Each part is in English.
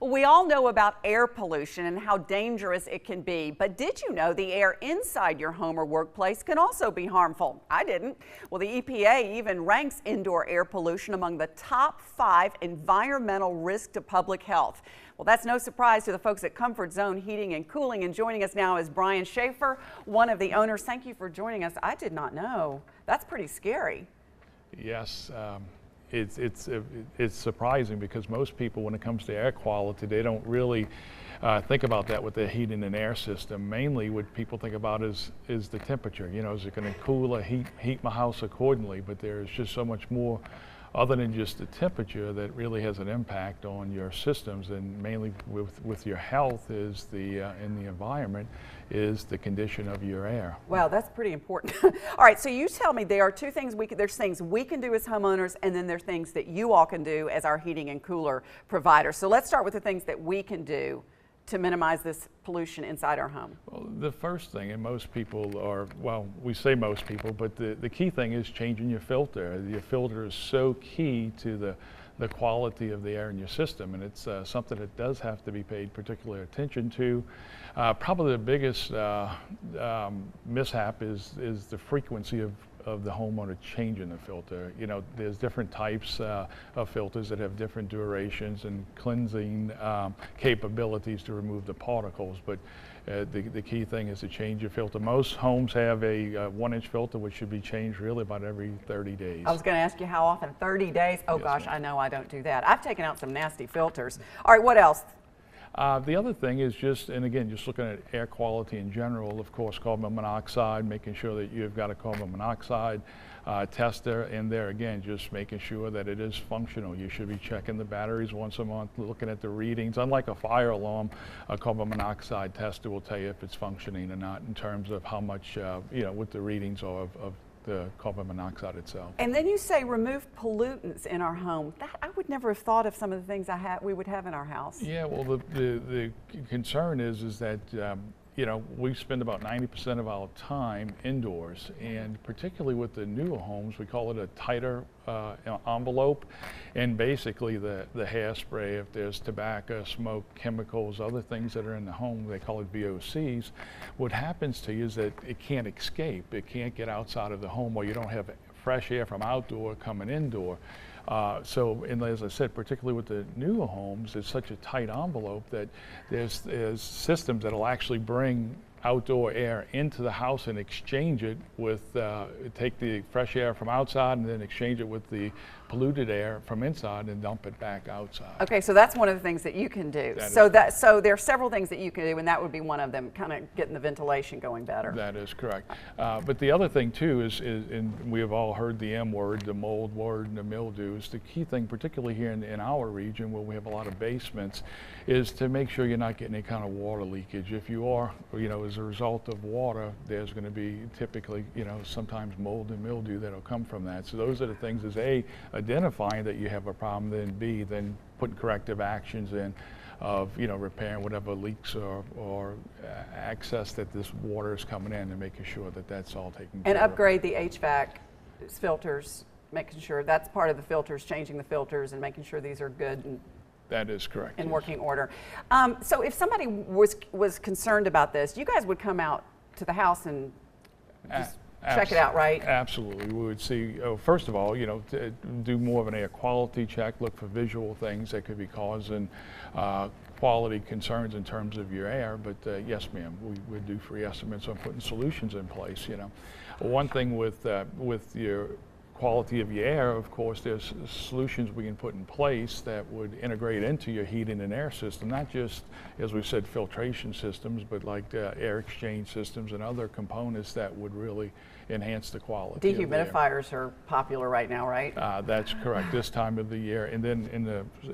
We all know about air pollution and how dangerous it can be, but did you know the air inside your home or workplace can also be harmful? I didn't. Well, the EPA even ranks indoor air pollution among the top 5 environmental risks to public health. Well, that's no surprise to the folks at Comfort Zone Heating and Cooling, and joining us now is Brian Schaefer, one of the owners. Thank you for joining us. I did not know. That's pretty scary. Yes. It's surprising because most people, when it comes to air quality, they don't really think about that with their heating and air system. Mainly what people think about is the temperature. You know, is it going to cool or heat my house accordingly? But there's just so much more other than just the temperature that really has an impact on your systems, and mainly with your health is in the environment is the condition of your air. Wow, that's pretty important. All right, so you tell me there are two things there's things we can do as homeowners, and then there's things that you all can do as our heating and cooler provider. So let's start with the things that we can do to minimize this pollution inside our home. Well, the first thing, and most people are, well, we say most people, but the key thing is changing your filter. Your filter is so key to the quality of the air in your system, and it's something that does have to be paid particular attention to. Probably the biggest mishap is the frequency of the homeowner changing the filter. You know, there's different types of filters that have different durations and cleansing capabilities to remove the particles, but the key thing is to change your filter. Most homes have a 1-inch filter, which should be changed really about every 30 days. I was going to ask you how often. 30 days? Oh yes, gosh, I know I don't do that. I've taken out some nasty filters. All right, what else? The other thing is just looking at air quality in general, of course, carbon monoxide, making sure that you've got a carbon monoxide tester in there. Again, just making sure that it is functional. You should be checking the batteries once a month, looking at the readings. Unlike a fire alarm, a carbon monoxide tester will tell you if it's functioning or not in terms of how much, what the readings are of the carbon monoxide itself. And then you say remove pollutants in our home. I would never have thought of some of the things we would have in our house. Yeah, well, the concern is that we spend about 90% of our time indoors, and particularly with the newer homes, we call it a tighter envelope, and basically the hairspray, if there's tobacco, smoke, chemicals, other things that are in the home, they call it VOCs. What happens to you is that it can't escape. It can't get outside of the home, or you don't have fresh air from outdoor coming indoor. And as I said, particularly with the newer homes, it's such a tight envelope that there's systems that'll actually bring outdoor air into the house and exchange it with, take the fresh air from outside and then exchange it with the polluted air from inside and dump it back outside. Okay, so that's one of the things that you can do. So there are several things that you can do, and that would be one of them, kind of getting the ventilation going better. That is correct. But the other thing too is, and we have all heard the M word, the mold word, and the mildews. The key thing, particularly here in our region where we have a lot of basements, is to make sure you're not getting any kind of water leakage. If you are, as a result of water, there's going to be typically, sometimes mold and mildew that'll come from that. So those are the things, is A, identifying that you have a problem, then B, then putting corrective actions in of, repairing whatever leaks or access that this water is coming in, and making sure that that's all taken care of. And upgrade the HVAC filters, making sure that's part of the filters, changing the filters and making sure these are good and that is correct. In working order. So if somebody was concerned about this, you guys would come out to the house and just check it out, right? Absolutely. We would see, first of all, do more of an air quality check, look for visual things that could be causing quality concerns in terms of your air. But yes, ma'am, we would do free estimates on putting solutions in place. One thing with your quality of your air, of course, there's solutions we can put in place that would integrate into your heating and air system, not just, as we said, filtration systems, but like air exchange systems and other components that would really enhance the quality. Dehumidifiers are popular right now, right? That's correct, this time of the year. And then in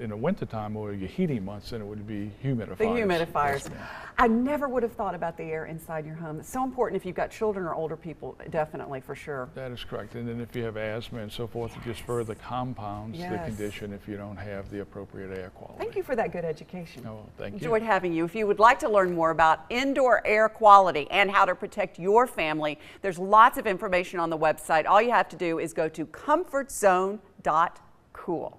the winter time or your heating months, then it would be humidifiers. The humidifiers. Yes, I never would have thought about the air inside your home. It's so important if you've got children or older people, definitely, for sure. That is correct. And then if you have asthma and so forth, it just further compounds the condition if you don't have the appropriate air quality. Thank you for that good education. Oh, thank you. Enjoyed having you. If you would like to learn more about indoor air quality and how to protect your family, there's lots of information on the website. All you have to do is go to comfortzone.cool.